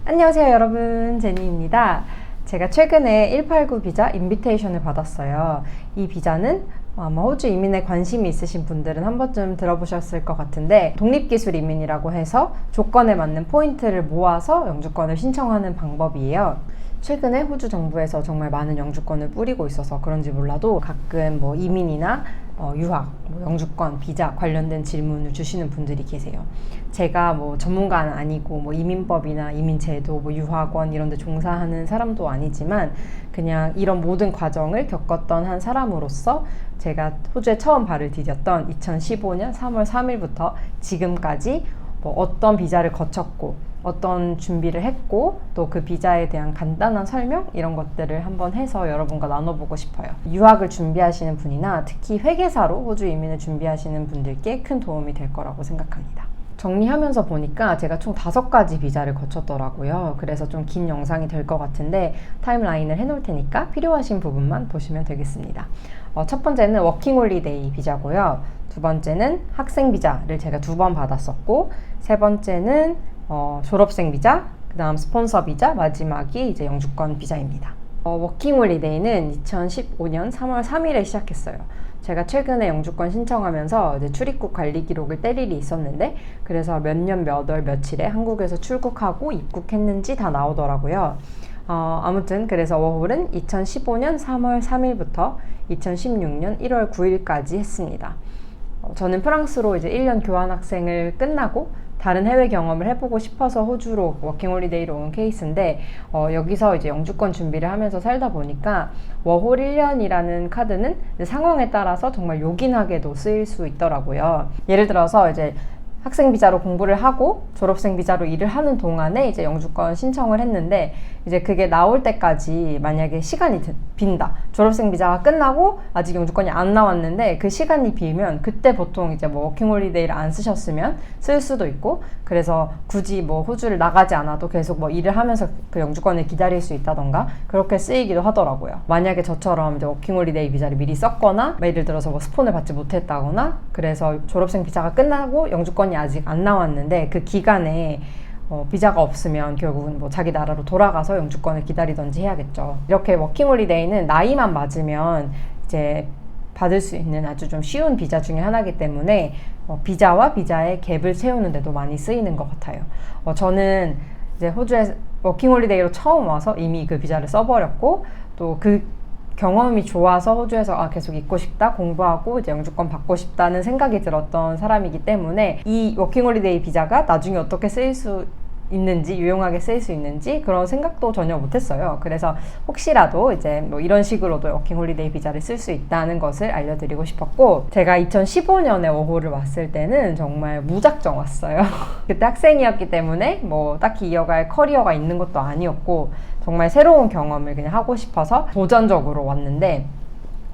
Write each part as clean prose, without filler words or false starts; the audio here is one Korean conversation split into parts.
안녕하세요 여러분, 제니입니다. 제가 최근에 189 비자 인비테이션을 받았어요. 이 비자는 아마 호주 이민에 관심이 있으신 분들은 한 번쯤 들어보셨을 것 같은데, 독립기술 이민이라고 해서 조건에 맞는 포인트를 모아서 영주권을 신청하는 방법이에요. 최근에 호주 정부에서 정말 많은 영주권을 뿌리고 있어서 그런지 몰라도 가끔 이민이나 유학, 영주권, 비자 관련된 질문을 주시는 분들이 계세요. 제가 전문가는 아니고 이민법이나 이민제도, 유학원 이런 데 종사하는 사람도 아니지만 그냥 이런 모든 과정을 겪었던 한 사람으로서 제가 호주에 처음 발을 디뎠던 2015년 3월 3일부터 지금까지 어떤 비자를 거쳤고 어떤 준비를 했고 또 그 비자에 대한 간단한 설명 이런 것들을 한번 해서 여러분과 나눠보고 싶어요. 유학을 준비하시는 분이나 특히 회계사로 호주 이민을 준비하시는 분들께 큰 도움이 될 거라고 생각합니다. 정리하면서 보니까 제가 총 5가지 비자를 거쳤더라고요. 그래서 좀 긴 영상이 될 것 같은데 타임라인을 해놓을 테니까 필요하신 부분만 보시면 되겠습니다. 첫 번째는 워킹홀리데이 비자고요. 두 번째는 학생 비자를 제가 2번 받았었고, 세 번째는 졸업생 비자, 그 다음 스폰서 비자, 마지막이 이제 영주권 비자입니다. 워킹홀리데이는 2015년 3월 3일에 시작했어요. 제가 최근에 영주권 신청하면서 이제 출입국 관리 기록을 뗄 일이 있었는데, 그래서 몇 년 몇 월 며칠에 한국에서 출국하고 입국했는지 다 나오더라고요. 아무튼 그래서 워홀은 2015년 3월 3일부터 2016년 1월 9일까지 했습니다. 저는 프랑스로 이제 1년 교환학생을 끝나고 다른 해외 경험을 해보고 싶어서 호주로 워킹홀리데이로 온 케이스인데, 여기서 이제 영주권 준비를 하면서 살다 보니까 워홀 1년이라는 카드는 상황에 따라서 정말 요긴하게도 쓰일 수 있더라고요. 예를 들어서 이제 학생 비자로 공부를 하고 졸업생 비자로 일을 하는 동안에 이제 영주권 신청을 했는데, 이제 그게 나올 때까지 만약에 시간이 빈다, 졸업생 비자가 끝나고 아직 영주권이 안 나왔는데 그 시간이 비면 그때 보통 이제 워킹홀리데이를 안 쓰셨으면 쓸 수도 있고, 그래서 굳이 호주를 나가지 않아도 계속 일을 하면서 그 영주권을 기다릴 수 있다던가 그렇게 쓰이기도 하더라고요. 만약에 저처럼 이제 워킹홀리데이 비자를 미리 썼거나 예를 들어서 스폰을 받지 못했다거나, 그래서 졸업생 비자가 끝나고 영주권이 아직 안 나왔는데 그 기간에 비자가 없으면 결국은 자기 나라로 돌아가서 영주권을 기다리던지 해야겠죠. 이렇게 워킹홀리데이는 나이만 맞으면 이제 받을 수 있는 아주 좀 쉬운 비자 중에 하나이기 때문에 비자와 비자의 갭을 채우는 데도 많이 쓰이는 것 같아요. 저는 이제 호주에 워킹홀리데이로 처음 와서 이미 그 비자를 써버렸고, 또 그 경험이 좋아서 호주에서 계속 있고 싶다, 공부하고 이제 영주권 받고 싶다는 생각이 들었던 사람이기 때문에 이 워킹홀리데이 비자가 나중에 어떻게 쓰일 수 있는지, 유용하게 쓰일 수 있는지 그런 생각도 전혀 못했어요. 그래서 혹시라도 이제 이런 식으로도 워킹홀리데이 비자를 쓸 수 있다는 것을 알려드리고 싶었고, 제가 2015년에 워홀을 왔을 때는 정말 무작정 왔어요. 그때 학생이었기 때문에 딱히 이어갈 커리어가 있는 것도 아니었고 정말 새로운 경험을 그냥 하고 싶어서 도전적으로 왔는데,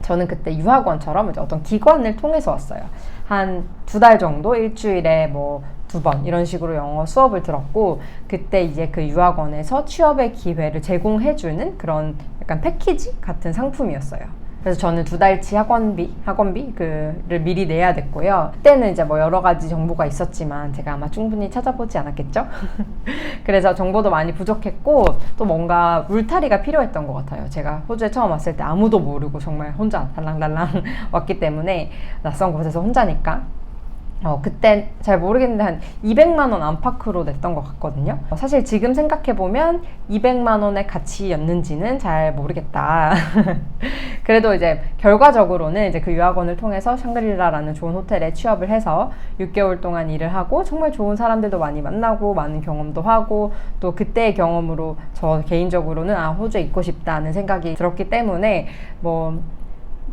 저는 그때 유학원처럼 이제 어떤 기관을 통해서 왔어요. 한 2달 정도 일주일에 2번 이런 식으로 영어 수업을 들었고, 그때 이제 그 유학원에서 취업의 기회를 제공해주는 그런 약간 패키지 같은 상품이었어요. 그래서 저는 2달치 학원비를 미리 내야 됐고요. 그때는 이제 여러 가지 정보가 있었지만 제가 아마 충분히 찾아보지 않았겠죠? 그래서 정보도 많이 부족했고 또 뭔가 울타리가 필요했던 것 같아요. 제가 호주에 처음 왔을 때 아무도 모르고 정말 혼자 달랑달랑 왔기 때문에, 낯선 곳에서 혼자니까 그때 잘 모르겠는데 한 200만 원 안팎으로 냈던 것 같거든요. 사실 지금 생각해보면 200만 원의 가치였는지는 잘 모르겠다. 그래도 이제 결과적으로는 이제 그 유학원을 통해서 샹그릴라라는 좋은 호텔에 취업을 해서 6개월 동안 일을 하고 정말 좋은 사람들도 많이 만나고 많은 경험도 하고, 또 그때의 경험으로 저 개인적으로는 호주에 있고 싶다는 생각이 들었기 때문에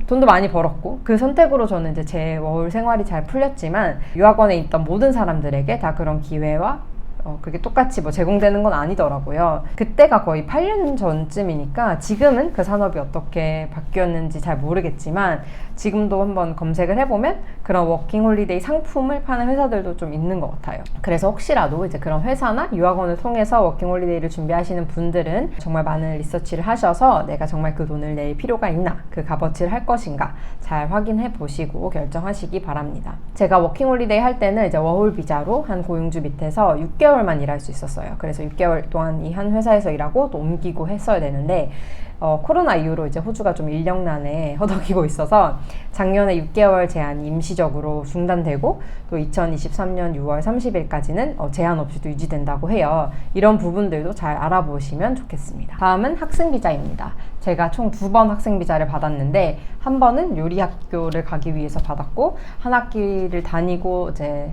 돈도 많이 벌었고, 그 선택으로 저는 이제 제 워홀 생활이 잘 풀렸지만 유학원에 있던 모든 사람들에게 다 그런 기회와 그게 똑같이 제공되는 건 아니더라고요. 그때가 거의 8년 전쯤이니까 지금은 그 산업이 어떻게 바뀌었는지 잘 모르겠지만 지금도 한번 검색을 해보면 그런 워킹홀리데이 상품을 파는 회사들도 좀 있는 것 같아요. 그래서 혹시라도 이제 그런 회사나 유학원을 통해서 워킹홀리데이를 준비하시는 분들은 정말 많은 리서치를 하셔서 내가 정말 그 돈을 낼 필요가 있나, 그 값어치를 할 것인가 잘 확인해 보시고 결정하시기 바랍니다. 제가 워킹홀리데이 할 때는 이제 워홀 비자로 한 고용주 밑에서 6개월 6개월만 일할 수 있었어요. 그래서 6개월 동안 이 한 회사에서 일하고 또 옮기고 했어야 되는데 코로나 이후로 이제 호주가 좀 인력난에 허덕이고 있어서 작년에 6개월 제한이 임시적으로 중단되고 또 2023년 6월 30일까지는 제한 없이 또 유지된다고 해요. 이런 부분들도 잘 알아보시면 좋겠습니다. 다음은 학생비자입니다. 제가 총 2번 학생비자를 받았는데 한 번은 요리학교를 가기 위해서 받았고 한 학기를 다니고 이제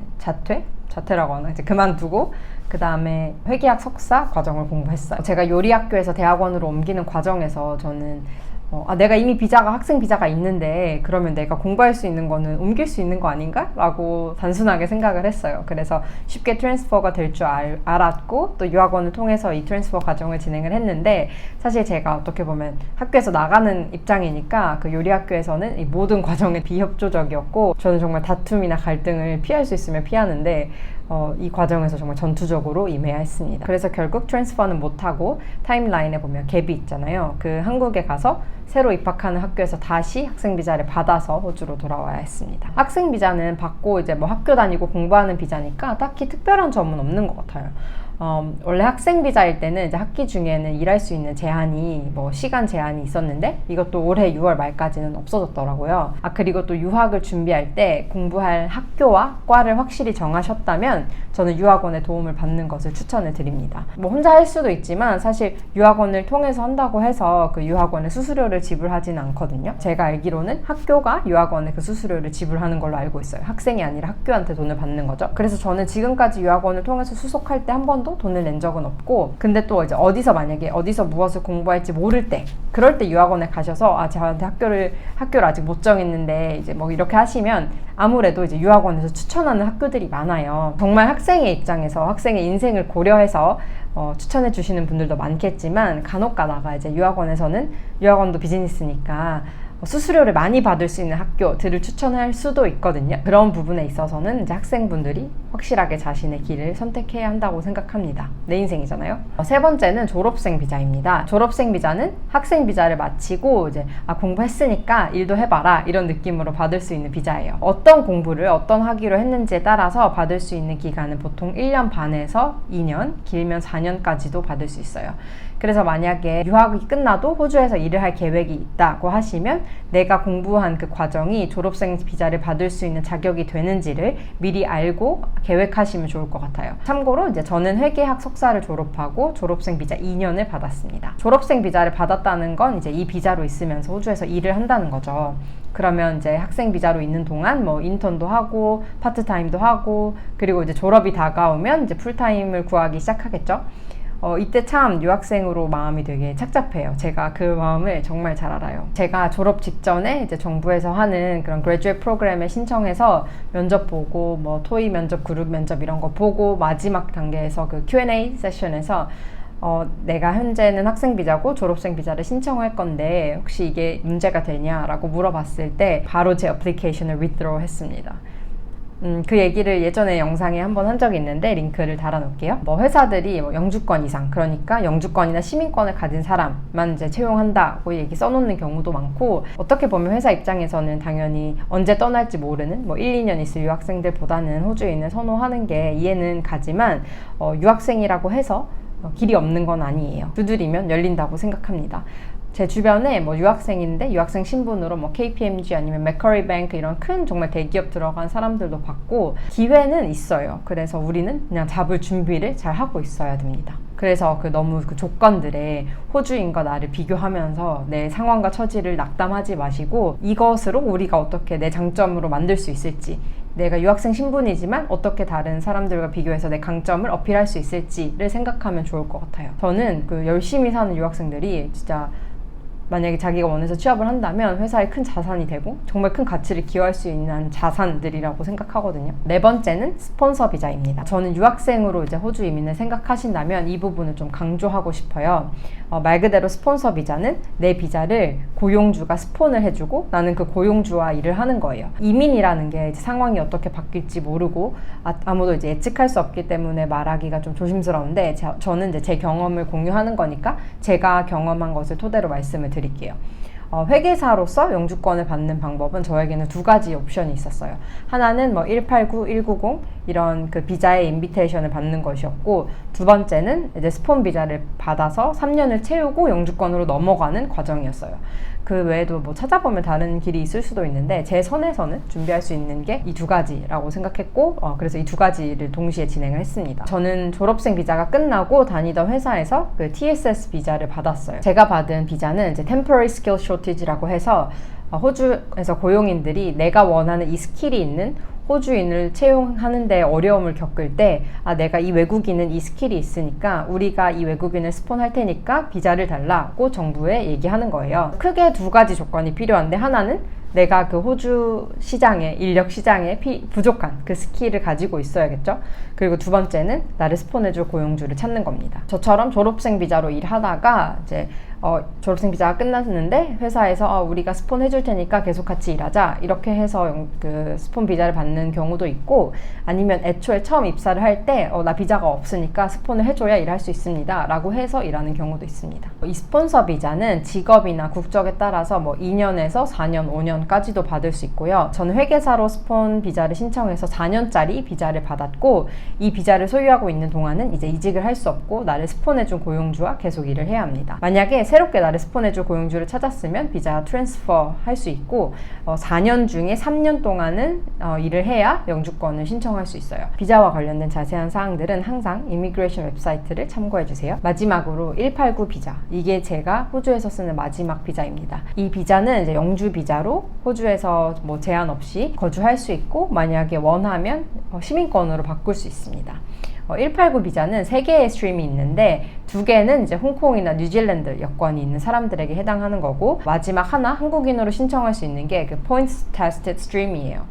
자퇴라고 하나 이제 그만두고 그 다음에 회계학 석사 과정을 공부했어요. 제가 요리학교에서 대학원으로 옮기는 과정에서 저는 내가 이미 학생 비자가 있는데 그러면 내가 공부할 수 있는 거는 옮길 수 있는 거 아닌가? 라고 단순하게 생각을 했어요. 그래서 쉽게 트랜스퍼가 될 줄 알았고 또 유학원을 통해서 이 트랜스퍼 과정을 진행을 했는데 사실 제가 어떻게 보면 학교에서 나가는 입장이니까 그 요리학교에서는 이 모든 과정에 비협조적이었고 저는 정말 다툼이나 갈등을 피할 수 있으면 피하는데 이 과정에서 정말 전투적으로 임해야 했습니다. 그래서 결국 트랜스퍼는 못하고 타임라인에 보면 갭이 있잖아요. 그 한국에 가서 새로 입학하는 학교에서 다시 학생비자를 받아서 호주로 돌아와야 했습니다. 학생비자는 받고 이제 뭐 학교 다니고 공부하는 비자니까 딱히 특별한 점은 없는 것 같아요. 원래 학생 비자일 때는 이제 학기 중에는 일할 수 있는 제한이 시간 제한이 있었는데 이것도 올해 6월 말까지는 없어졌더라고요. 그리고 또 유학을 준비할 때 공부할 학교와 과를 확실히 정하셨다면 저는 유학원의 도움을 받는 것을 추천을 드립니다. 혼자 할 수도 있지만 사실 유학원을 통해서 한다고 해서 그 유학원의 수수료를 지불하지는 않거든요. 제가 알기로는 학교가 유학원의 그 수수료를 지불하는 걸로 알고 있어요. 학생이 아니라 학교한테 돈을 받는 거죠. 그래서 저는 지금까지 유학원을 통해서 수속할 때 한 번도 돈을 낸 적은 없고 근데 또 이제 만약에 어디서 무엇을 공부할지 모를 때 그럴 때 유학원에 가셔서 저한테 학교를 아직 못 정했는데 이제 이렇게 하시면 아무래도 이제 유학원에서 추천하는 학교들이 많아요. 정말 학생의 입장에서 학생의 인생을 고려해서 추천해 주시는 분들도 많겠지만 간혹 가다가 이제 유학원도 비즈니스니까 수수료를 많이 받을 수 있는 학교들을 추천할 수도 있거든요. 그런 부분에 있어서는 이제 학생분들이 확실하게 자신의 길을 선택해야 한다고 생각합니다. 내 인생이잖아요. 세 번째는 졸업생 비자입니다. 졸업생 비자는 학생 비자를 마치고 이제 공부했으니까 일도 해봐라 이런 느낌으로 받을 수 있는 비자예요. 어떤 공부를 어떤 학위로 했는지에 따라서 받을 수 있는 기간은 보통 1년 반에서 2년, 길면 4년까지도 받을 수 있어요. 그래서 만약에 유학이 끝나도 호주에서 일을 할 계획이 있다고 하시면 내가 공부한 그 과정이 졸업생 비자를 받을 수 있는 자격이 되는지를 미리 알고 계획하시면 좋을 것 같아요. 참고로 이제 저는 회계학 석사를 졸업하고 졸업생 비자 2년을 받았습니다. 졸업생 비자를 받았다는 건 이제 이 비자로 있으면서 호주에서 일을 한다는 거죠. 그러면 이제 학생 비자로 있는 동안 인턴도 하고 파트타임도 하고 그리고 이제 졸업이 다가오면 이제 풀타임을 구하기 시작하겠죠. 이때 참 유학생으로 마음이 되게 착잡해요. 제가 그 마음을 정말 잘 알아요. 제가 졸업 직전에 이제 정부에서 하는 그런 그레듀에이트 프로그램에 신청해서 면접 보고 토익 면접, 그룹 면접 이런 거 보고 마지막 단계에서 그 Q&A 세션에서 내가 현재는 학생 비자고 졸업생 비자를 신청할 건데 혹시 이게 문제가 되냐라고 물어봤을 때 바로 제 애플리케이션을 withdraw 했습니다. 그 얘기를 예전에 영상에 한번 한 적이 있는데 링크를 달아놓을게요. 회사들이 영주권 이상, 그러니까 영주권이나 시민권을 가진 사람만 이제 채용한다고 얘기 써놓는 경우도 많고 어떻게 보면 회사 입장에서는 당연히 언제 떠날지 모르는 1, 2년 있을 유학생들보다는 호주에 있는 선호하는 게 이해는 가지만 유학생이라고 해서 길이 없는 건 아니에요. 두드리면 열린다고 생각합니다. 제 주변에 유학생인데 유학생 신분으로 KPMG 아니면 맥커리 뱅크 이런 큰 정말 대기업 들어간 사람들도 봤고 기회는 있어요. 그래서 우리는 그냥 잡을 준비를 잘 하고 있어야 됩니다. 그래서 너무 그 조건들에 호주인과 나를 비교하면서 내 상황과 처지를 낙담하지 마시고 이것으로 우리가 어떻게 내 장점으로 만들 수 있을지 내가 유학생 신분이지만 어떻게 다른 사람들과 비교해서 내 강점을 어필할 수 있을지를 생각하면 좋을 것 같아요. 저는 열심히 사는 유학생들이 진짜 만약에 자기가 원해서 취업을 한다면 회사에 큰 자산이 되고 정말 큰 가치를 기여할 수 있는 자산들이라고 생각하거든요. 네 번째는 스폰서 비자입니다. 저는 유학생으로 이제 호주 이민을 생각하신다면 이 부분을 좀 강조하고 싶어요. 말 그대로 스폰서 비자는 내 비자를 고용주가 스폰을 해주고 나는 그 고용주와 일을 하는 거예요. 이민이라는 게 이제 상황이 어떻게 바뀔지 모르고 아무도 이제 예측할 수 없기 때문에 말하기가 좀 조심스러운데 저는 이제 제 경험을 공유하는 거니까 제가 경험한 것을 토대로 말씀을 드릴게요. 회계사로서 영주권을 받는 방법은 저에게는 두 가지 옵션이 있었어요. 하나는 189, 190 이런 그 비자의 인비테이션을 받는 것이었고, 두 번째는 이제 스폰 비자를 받아서 3년을 채우고 영주권으로 넘어가는 과정이었어요. 그 외에도 찾아보면 다른 길이 있을 수도 있는데, 제 선에서는 준비할 수 있는 게 이 두 가지라고 생각했고, 그래서 이 두 가지를 동시에 진행을 했습니다. 저는 졸업생 비자가 끝나고 다니던 회사에서 그 TSS 비자를 받았어요. 제가 받은 비자는 이제 Temporary Skill Shortage라고 해서 호주에서 고용인들이 내가 원하는 이 스킬이 있는 호주인을 채용하는데 어려움을 겪을 때, 내가 이 외국인은 이 스킬이 있으니까 우리가 이 외국인을 스폰할 테니까 비자를 달라고 정부에 얘기하는 거예요. 크게 두 가지 조건이 필요한데, 하나는 내가 그 호주 시장에, 인력 시장에 부족한 그 스킬을 가지고 있어야겠죠. 그리고 두 번째는 나를 스폰해줄 고용주를 찾는 겁니다. 저처럼 졸업생 비자로 일하다가 이제 졸업생 비자가 끝났는데 회사에서 우리가 스폰 해줄 테니까 계속 같이 일하자 이렇게 해서 그 스폰 비자를 받는 경우도 있고, 아니면 애초에 처음 입사를 할 때 나 비자가 없으니까 스폰을 해줘야 일할 수 있습니다 라고 해서 일하는 경우도 있습니다. 이 스폰서 비자는 직업이나 국적에 따라서 2년에서 4년, 5년까지도 받을 수 있고요. 저는 회계사로 스폰 비자를 신청해서 4년짜리 비자를 받았고, 이 비자를 소유하고 있는 동안은 이제 이직을 할 수 없고 나를 스폰해준 고용주와 계속 일을 해야 합니다. 만약에 새롭게 나를 스폰해줄 고용주를 찾았으면 비자 트랜스퍼 할 수 있고, 4년 중에 3년 동안은 일을 해야 영주권을 신청할 수 있어요. 비자와 관련된 자세한 사항들은 항상 이미그레이션 웹사이트를 참고해주세요. 마지막으로 189 비자, 이게 제가 호주에서 쓰는 마지막 비자입니다. 이 비자는 이제 영주 비자로 호주에서 제한 없이 거주할 수 있고, 만약에 원하면 시민권으로 바꿀 수 있습니다. 189 비자는 3개의 스트림이 있는데, 2개는 이제 홍콩이나 뉴질랜드 여권이 있는 사람들에게 해당하는 거고, 마지막 하나 한국인으로 신청할 수 있는 게 그 Points Tested Stream이에요.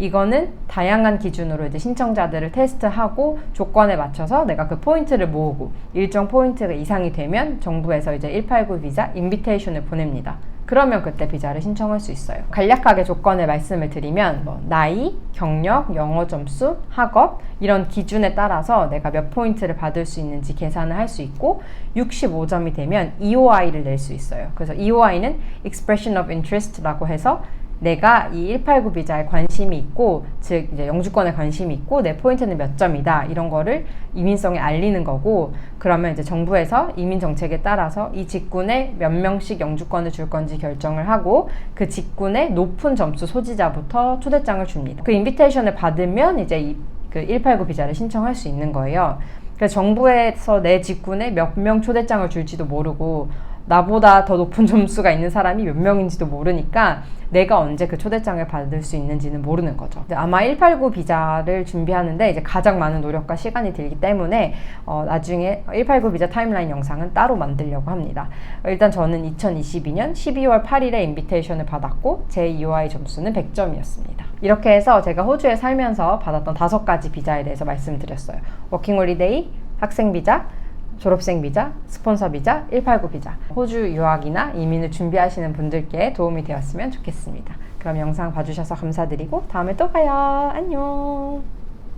이거는 다양한 기준으로 이제 신청자들을 테스트하고 조건에 맞춰서 내가 그 포인트를 모으고 일정 포인트가 이상이 되면 정부에서 이제 189 비자 인비테이션을 보냅니다. 그러면 그때 비자를 신청할 수 있어요. 간략하게 조건을 말씀을 드리면 나이, 경력, 영어 점수, 학업 이런 기준에 따라서 내가 몇 포인트를 받을 수 있는지 계산을 할 수 있고, 65점이 되면 EOI를 낼 수 있어요. 그래서 EOI는 Expression of Interest라고 해서 내가 이 189 비자에 관심이 있고, 즉 이제 영주권에 관심이 있고 내 포인트는 몇 점이다 이런 거를 이민성에 알리는 거고, 그러면 이제 정부에서 이민 정책에 따라서 이 직군에 몇 명씩 영주권을 줄 건지 결정을 하고, 그 직군의 높은 점수 소지자부터 초대장을 줍니다. 그 인비테이션을 받으면 이제 그 189 비자를 신청할 수 있는 거예요. 그래서 정부에서 내 직군에 몇 명 초대장을 줄지도 모르고, 나보다 더 높은 점수가 있는 사람이 몇 명인지도 모르니까 내가 언제 그 초대장을 받을 수 있는지는 모르는 거죠. 아마 189 비자를 준비하는데 이제 가장 많은 노력과 시간이 들기 때문에 나중에 189 비자 타임라인 영상은 따로 만들려고 합니다. 일단 저는 2022년 12월 8일에 인비테이션을 받았고 제 EOI 점수는 100점이었습니다. 이렇게 해서 제가 호주에 살면서 받았던 5가지 비자에 대해서 말씀드렸어요. 워킹홀리데이, 학생 비자, 졸업생 비자, 스폰서 비자, 189 비자. 호주 유학이나 이민을 준비하시는 분들께 도움이 되었으면 좋겠습니다. 그럼 영상 봐주셔서 감사드리고 다음에 또 봐요. 안녕.